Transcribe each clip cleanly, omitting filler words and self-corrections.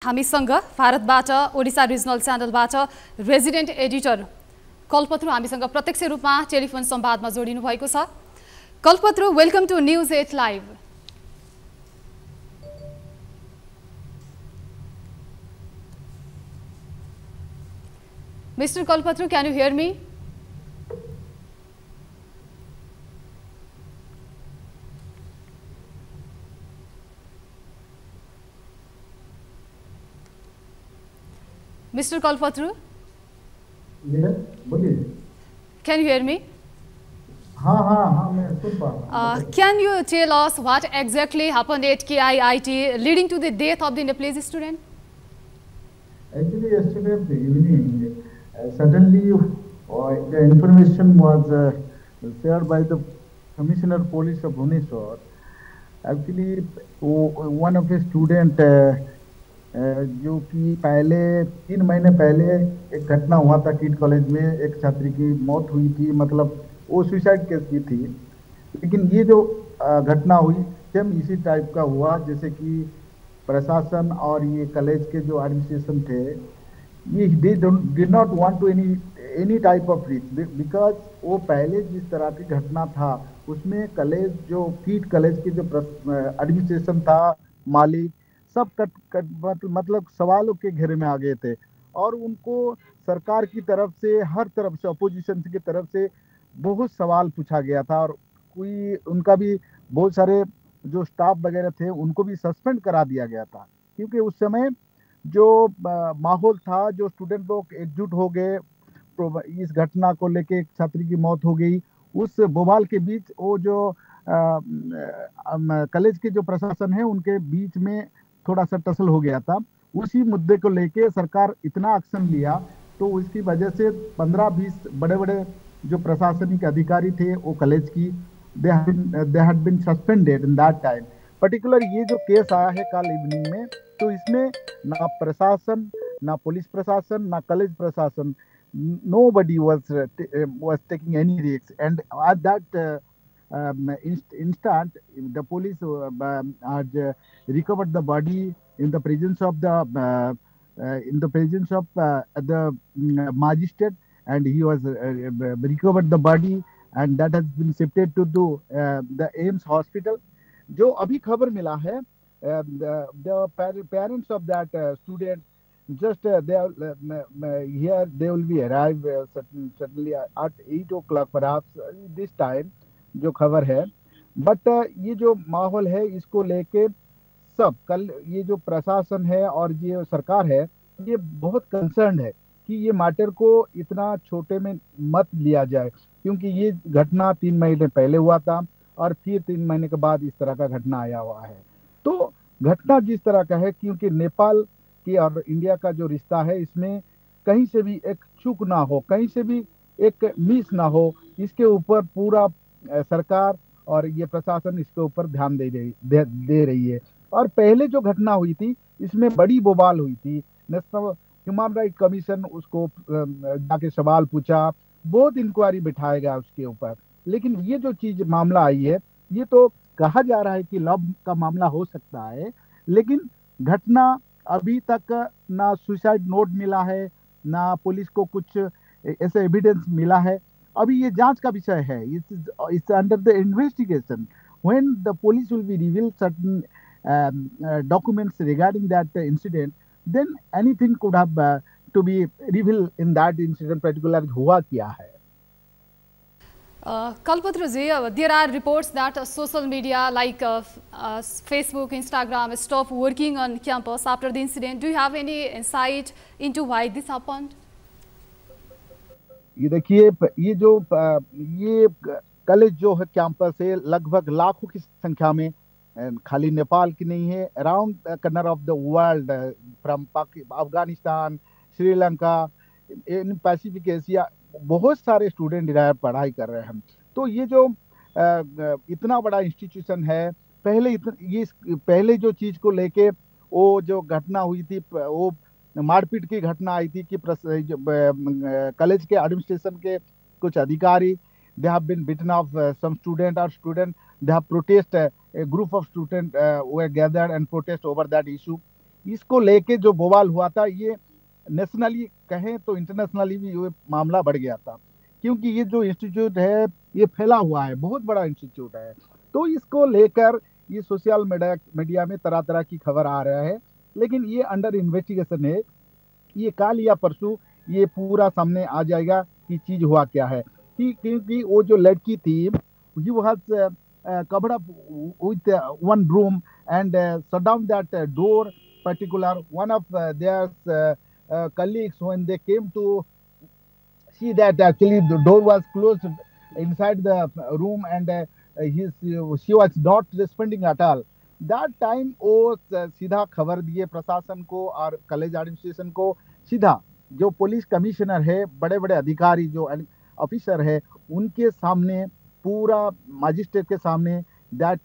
हामीसँग भारतबाट ओडिसा रिजनल च्यानलबाट रेजिडेन्ट एडिटर कल्पत्रु हामीसँग प्रत्यक्ष रूपमा टेलिफोन संवादमा जोडिनु भएको छ। Kalpatru, welcome to news 8 live. Mr. Kalpatru, can you hear me? Mr. Kalpatru? Yes, बोलिए। Can you hear me? हाँ मैं सुन पा रहा हूँ। Can you tell us what exactly happened at KIIT leading to the death of the Nepalese student? Actually, yesterday in the evening, suddenly the information was shared by the Commissioner Police of Bhubaneswar. Actually, one of the student जो कि पहले 3 महीने पहले एक घटना हुआ था kit college में, एक छात्री की मौत हुई थी, मतलब वो सुसाइड केस की थी। लेकिन ये जो घटना हुई सेम इसी टाइप का हुआ, जैसे कि प्रशासन और ये कॉलेज के जो एडमिनिस्ट्रेशन थे, ये they did not want to any type of risk, because वो पहले जिस तरह की घटना था उसमें कॉलेज जो किट कॉलेज के जो एडमिनिस्ट्रेशन था, मालिक सब मतलब सवालों के घेरे में आ गए थे और उनको सरकार की तरफ से, हर तरफ से, अपोजिशन की तरफ से बहुत सवाल पूछा गया था और कोई उनका भी बहुत सारे जो स्टाफ वगैरह थे उनको भी सस्पेंड करा दिया गया था, क्योंकि उस समय जो माहौल था, जो स्टूडेंट लोग एकजुट हो गए इस घटना को लेके, एक छात्री की मौत हो गई, उस बवाल के बीच वो जो कॉलेज के जो प्रशासन है उनके बीच में थोड़ा सा टसल हो गया था। उसी मुद्दे को लेके सरकार इतना एक्शन लिया तो उसकी वजह से 15-20 बड़े-बड़े जो प्रशासनिक अधिकारी थे वो कॉलेज की they had been suspended in that time. Particular ये जो केस आया है कल इवनिंग में, तो इसमें ना प्रशासन, ना पुलिस प्रशासन, ना कॉलेज प्रशासन, nobody was taking any risks, and at that instant the police had recovered the body in the presence of the magistrate, and he was recovered the body, and that has been shifted to the AIMS hospital. जो अभी खबर मिला है, the parents of that student just here they will be arrive certainly at 8 o'clock perhaps this time, जो खबर है। But ये जो माहौल है इसको लेके सब कल ये जो प्रशासन है और ये सरकार है ये बहुत कंसर्न है कि ये मैटर को इतना छोटे में मत लिया जाए, क्योंकि ये घटना 3 महीने पहले हुआ था और फिर 3 महीने के बाद इस तरह का घटना आया हुआ है। तो घटना जिस तरह का है, क्योंकि नेपाल की और इंडिया का जो रिश्ता है इसमें कहीं से भी एक चूक ना हो, कहीं से भी एक मिस ना हो, इसके ऊपर पूरा सरकार और ये प्रशासन इसके ऊपर ध्यान दे रही है। और पहले जो घटना हुई थी इसमें बड़ी बवाल हुई थी, नेशनल ह्यूमन राइट कमीशन उसको जाके सवाल पूछा, बहुत इंक्वायरी बिठाया गया उसके ऊपर। लेकिन ये जो चीज मामला आई है, ये तो कहा जा रहा है कि लव का मामला हो सकता है, लेकिन घटना अभी तक ना सुसाइड नोट मिला है, ना पुलिस को कुछ ऐसे एविडेंस मिला है। अभी ये जांच का विषय है, it's under the investigation. When the police will be reveal certain documents regarding that incident, then anything could have to be revealed in that incident, particular हुआ क्या है। Kalpatru ji, there are reports that social media like Facebook, Instagram stopped working on campus after the incident. Do you have any insight into why this happened? ये देखिए, ये जो ये college जो है कैंपस है लगभग लाखों की संख्या में, खाली नेपाल की नहीं है, around corner of the world, from Afghanistan, Sri Lanka, in Pacific Asia, बहुत सारे स्टूडेंट इधर पढ़ाई कर रहे हैं। तो ये जो इतना बड़ा इंस्टीट्यूशन है, पहले जो चीज को लेके वो जो घटना हुई थी, वो मारपीट की घटना आई थी कि कॉलेज के एडमिनिस्ट्रेशन के कुछ अधिकारी, they have been beaten off some student or they have protest, a group of students were gathered and protest over that issue. इसको लेके जो बवाल हुआ था, ये नेशनली कहें तो इंटरनेशनली भी ये मामला बढ़ गया था, क्योंकि ये जो इंस्टीट्यूट है ये फैला हुआ है, बहुत बड़ा इंस्टीट्यूट है। तो इसको लेकर ये सोशल मीडिया मीडिया में तरह तरह की खबर आ रहा है, लेकिन ये अंडर इन्वेस्टिगेशन है। ये कल या परसों ये पूरा सामने आ जाएगा कि चीज हुआ क्या है। क्योंकि वो जो लड़की थी, he was covered up with one room and shut down that door. Particular one of their colleagues, when they came to see that actually the door was closed inside the room, and she was not responding at all. That time वो सीधा खबर दिए प्रशासन को और college administration को। सीधा जो पुलिस कमिश्नर है, बड़े बड़े अधिकारी जो ऑफिसर है, उनके सामने, पूरा मजिस्ट्रेट के सामने, that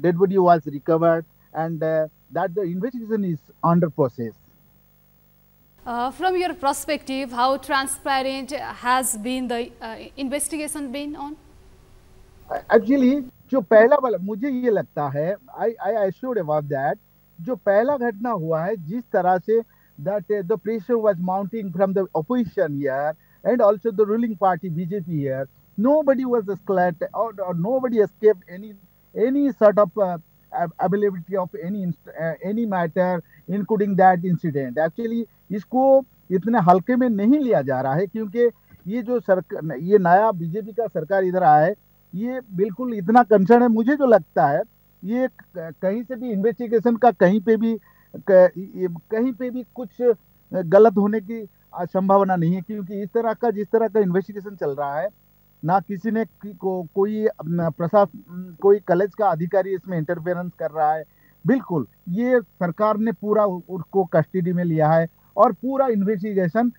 dead body was recovered, and that the investigation is under process. From your perspective, how transparent has been the investigation been on? Actually जो पहला वाला, मुझे ये लगता है, आई आई एश्योर्ड अबाउट दैट, जो पहला घटना हुआ है, जिस तरह से that the pressure was mounting from the opposition here and also the ruling party BJP here, nobody was escalated, or nobody escaped any sort of availability of any matter, including that incident. Actually इसको इतने हल्के में नहीं लिया जा रहा है, क्योंकि ये जो सरकार, ये नया बीजेपी का सरकार इधर आया है, ये बिल्कुल इतना कंसर्न है। मुझे जो लगता है, ये कहीं से भी इन्वेस्टिगेशन का कहीं पे भी कुछ गलत होने की संभावना नहीं है, क्योंकि जिस तरह का इन्वेस्टिगेशन चल रहा है, ना किसी ने कोई प्रशासन, कोई कॉलेज का अधिकारी इसमें इंटरफेरेंस कर रहा है। बिल्कुल ये सरकार ने पूरा उसको कस्टडी में लिया है, और पूरा इन्वेस्टिगेशन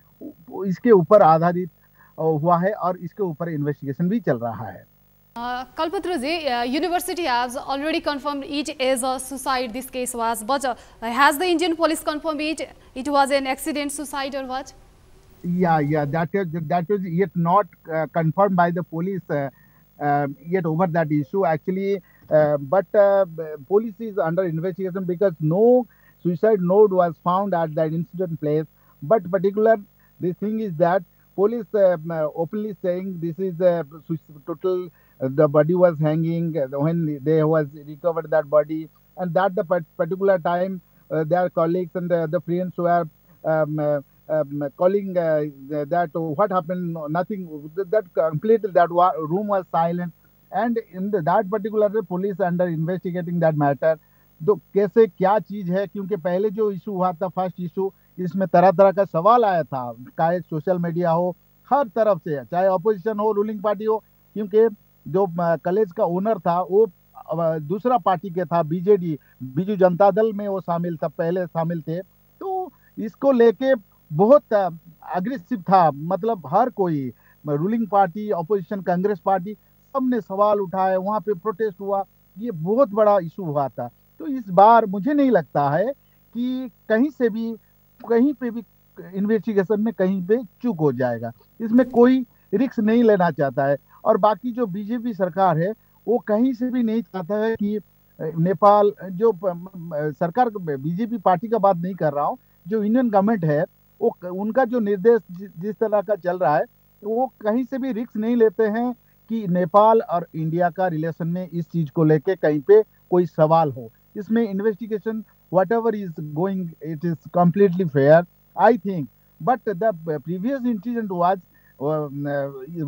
इसके ऊपर आधारित हुआ है, और इसके ऊपर इन्वेस्टिगेशन भी चल रहा है। Kalpatru ji, university has already confirmed it as a suicide. This case was, but has the Indian police confirmed it was an accident, suicide, or what? Yeah, that is yet not confirmed by the police yet over that issue actually, but police is under investigation because no suicide note was found at that incident place. But particular, the thing is that police openly saying this is total. The body was hanging when they was recovered that body, and that the particular time their colleagues and the friends were calling that what happened, nothing, that completely that room was silent, and in that particular police under investigating that matter. तो कैसे क्या चीज है, क्योंकि पहले जो issue हुआ था, फर्स्ट इशू, इसमें तरह तरह का सवाल आया था, चाहे सोशल मीडिया हो, हर तरफ से, चाहे अपोजिशन हो, रूलिंग पार्टी हो, क्योंकि जो कॉलेज का ओनर था वो दूसरा पार्टी के था, बीजेडी, बीजू जनता दल में वो शामिल था, पहले शामिल थे। तो इसको लेके बहुत अग्रेसिव था, मतलब हर कोई, ruling party, opposition, Congress party, सबने सवाल उठाए, वहां पे प्रोटेस्ट हुआ, ये बहुत बड़ा इशू हुआ था। तो इस बार मुझे नहीं लगता है कि कहीं पे भी इन्वेस्टिगेशन में कहीं पे चूक हो जाएगा, इसमें कोई रिस्क नहीं लेना चाहता है। और बाकी जो बीजेपी सरकार है, वो कहीं से भी नहीं चाहता है कि नेपाल, जो सरकार, बीजेपी पार्टी का बात नहीं कर रहा हूँ, जो इंडियन गवर्नमेंट है, वो उनका जो निर्देश जिस तरह का चल रहा है, वो कहीं से भी रिस्क नहीं लेते हैं कि नेपाल और इंडिया का रिलेशन में इस चीज को लेके कहीं पे कोई सवाल हो। इसमें investigation whatever is going, it is completely fair, I think. But the previous incident was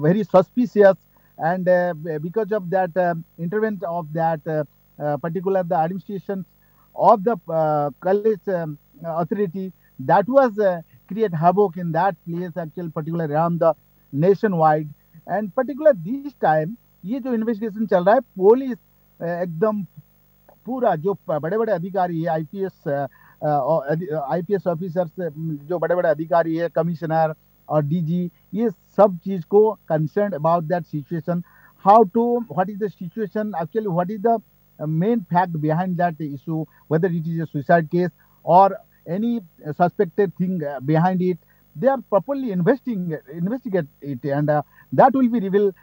very suspicious, and because of that intervention of that particular the administration of the college authority, that was create havoc in that place, actually particularly around the nationwide, and particular this time ये जो investigation चल रहा है, police एकदम पूरा जो बड़े बड़े अधिकारी है, आईपीएस ऑफिसर्स, जो बड़े बड़े अधिकारी है, कमिश्नर और डीजी, ये सब चीज को concern about that situation, what is the situation actually, what is the main fact behind that issue, whether it is a suicide case और any suspected thing behind it. They are properly investigate it, and that will be revealed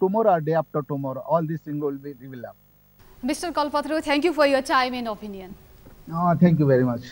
tomorrow or day after tomorrow. All these things will be revealed. Mr. Kalpatru, thank you for your time and opinion. Thank you very much.